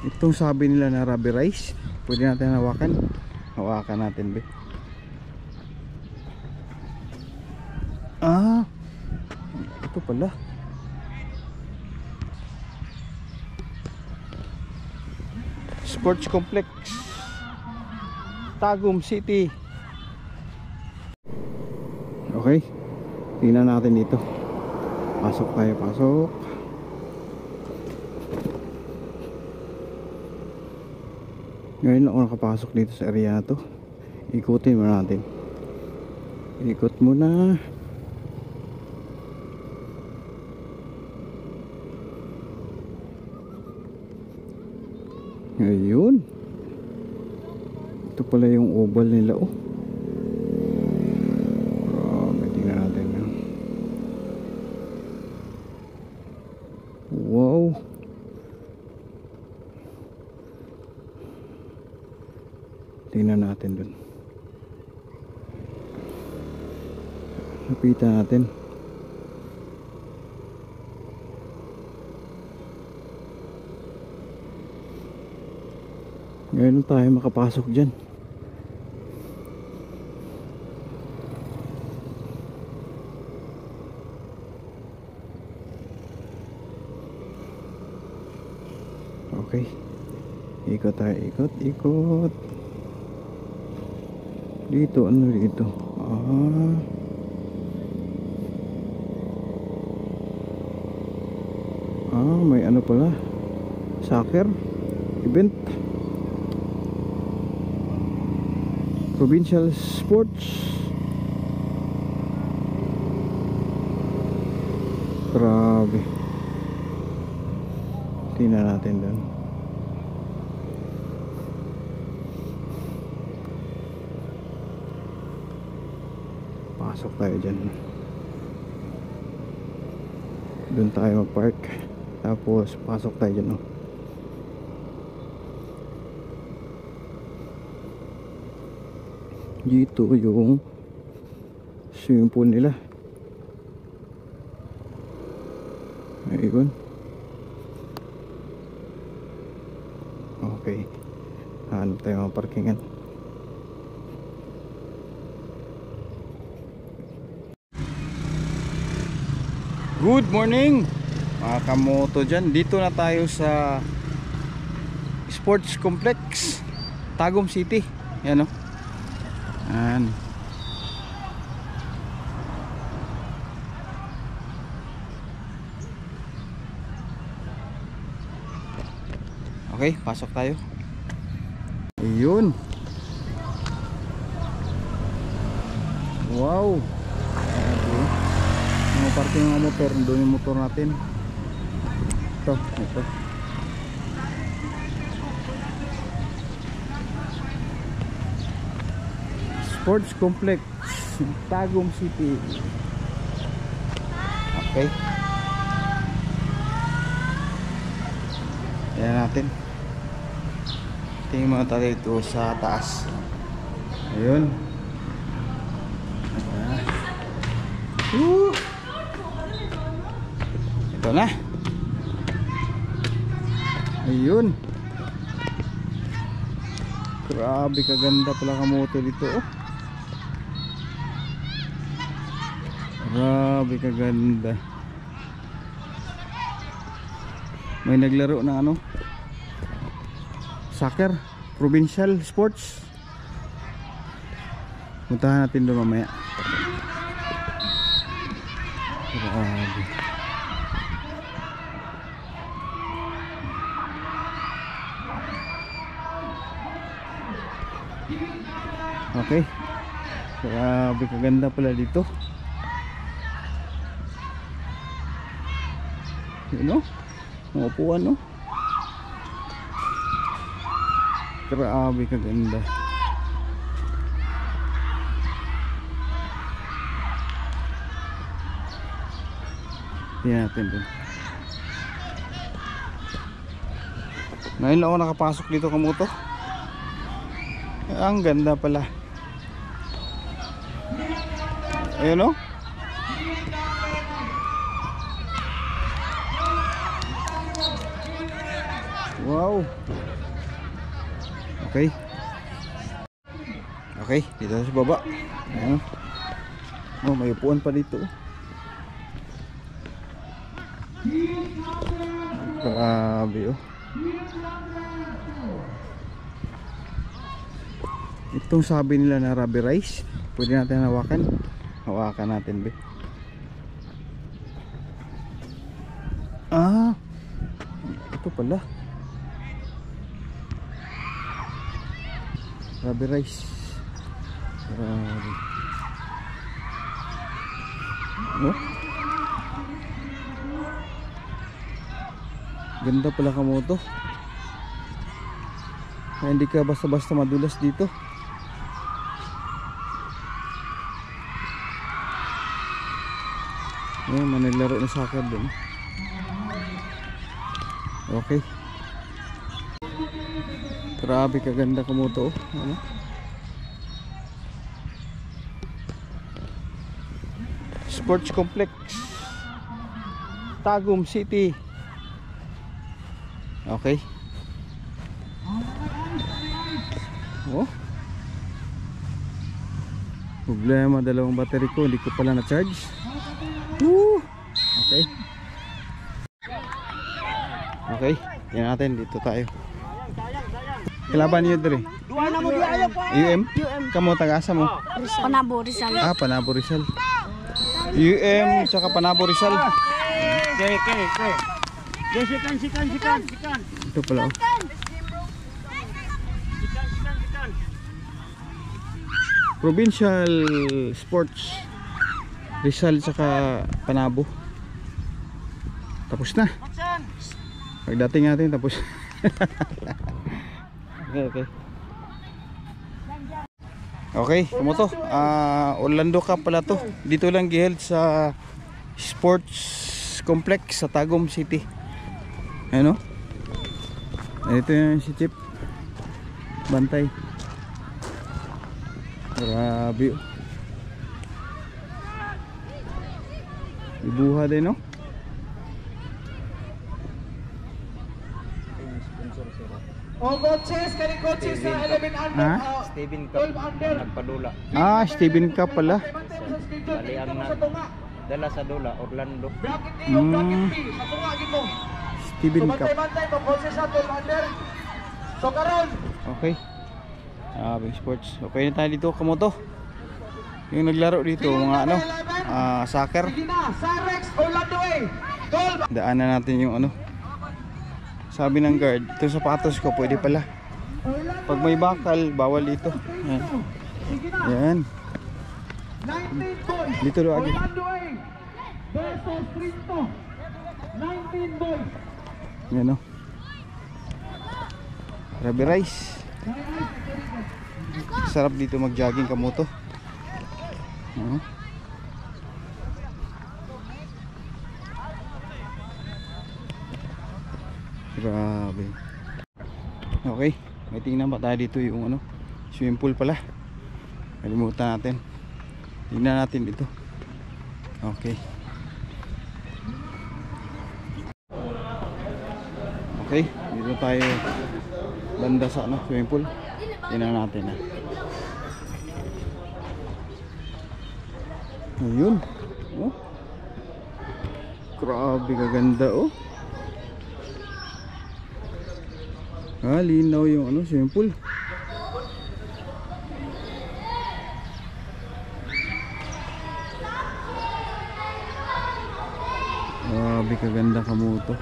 Itong sabi nila na Ruby rice, pwede natin hawakan. Hawakan natin, be. Ah, ito pala. Sports Complex, Tagum City. Okay, tingnan natin dito. Pasok tayo, pasok. Ngayon ako nakapasok dito sa area na to. Ikutin mo natin. Ikot muna. Ayun. Ito pala yung oval nila, oh. Tingnan natin. Wow. Tingnan natin dun. Lapitan natin. Ngayon tayo makapasok dyan. Okay. Ikot tayo, ikot. Dito, ano dito? May ano pala, soccer event, provincial sports. Grabe. Tingnan natin doon. Pasok tayo dyan. Doon tayo mag-park. Tapos pasok tayo dyan, oh. Dito yung swimming pool nila. Ayun. Okay. Hanap tayo mga parkingan. Good morning mga kamoto dyan. Dito na tayo sa Sports Complex, Tagum City. Yan, o. Yan. Okay, pasok tayo. Ayun. Wow. Parking ng motor, doon yung motor natin. Ito. Sports Complex, Tagum City. Okay. Yan natin. Tingin muna tayo ito sa taas. Ayun. Ito na. Ayun. Grabe kaganda pala kamoto dito, oh. Grabe kaganda. May naglaro ng ano, soccer, provincial sports. Puntahan natin doon mamaya. Grabe. Okay. Grabe kaganda pala dito. You know? Mga upuan, no? Grabe kaganda. Tingnan natin dun. Ngayon lang ako nakapasok dito kamoto. Ang ganda pala. Ayun, no? Wow. Okay. Okay, dito sa baba. Ayan. Oh, may upuan pa dito. Grabe oh. Itong sabi nila na rubber rice, pwede natin hawakan. Hawakan natin, be. Ah, ito pala rubber rice. Grabe. Oh, ganda pala kamoto. Kaya hindi ka basta-basta madulas dito. Ayan, maniglaro na soccer dun. Okay. Grabe kaganda kamoto. Ano? Sports Complex Tagum City. Okay. Oh. Problema, dalawang battery ko, hindi ko pala na-charge. Okay. Okay, yan natin, dito tayo. Kalaban niyo dire. UM? Kamu taga-asa mo? Panabo Rizal. Ah, Panabo Rizal. UM tsaka Panabo Rizal. Sikan. Ito pala oh. Provincial Sports Rizal tsaka Panabo. Tapos na. Pagdating natin tapos. Okay. Okay, kamoto. Orlando Cup pala to. Dito lang giheld sa Sports Complex sa Tagum City. Ano? Ito yung si Chip. Bantay. Grabe. Ibuha din, no? O coaches, kani coaches sa 11 under. Steven Cup nagpadula. Ah, Steven Cup pala. Bali ang dala sa dula Orlando. Bracket A o bracket B, sa tunga gito. Steven So Cup. bantay mo coaches sa 12 under. So karon, Okay. Big sports. Okay na tayo dito, kamoto. Yung naglaro dito, mga ano, soccer. sige na, Sarex Orlando A. 12. Daanan natin yung ano. Sabi ng guard, ito sapatos ko pwede pala. Pag may bakal, bawal dito. Yan. Sige na. Yan. 19 boys. Dito lagi. Orlando A versus Trinto. 19 boys. Yan o. Rubber rice. Sarap dito mag-jogging kamoto. Grabe. Okay, may tingnan pa tayo dito yung ano, swimming pool pala. Kalimutan natin. Tingnan natin dito. Okay. Okay, dito tayo banda sa ano, swimming pool. Tingnan natin ha. Ayun. Oh. Grabe kaganda oh. Linaw yung ano, swimming pool. Grabe kaganda kamoto.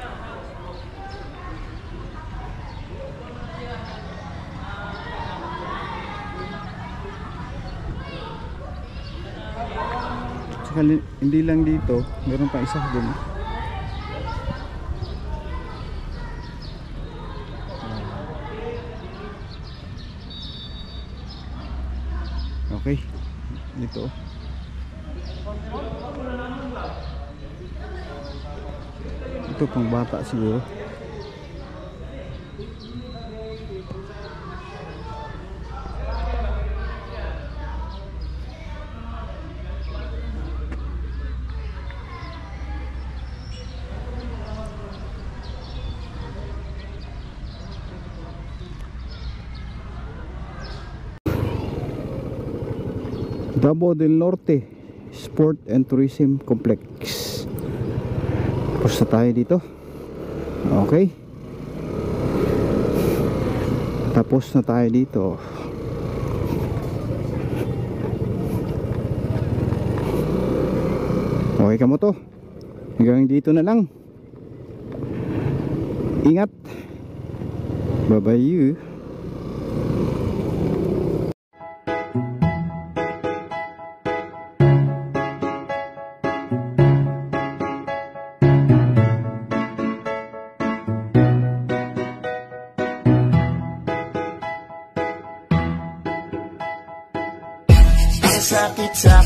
Saka hindi lang dito, meron pa isa doon. Okay, dito. Ito pang bata siguro. Davao del Norte Sport and Tourism Complex. Tapos na tayo dito. Okay, tapos na tayo dito. Okay ka mo to, hanggang dito na lang. Ingat, bye bye you. Sakit sa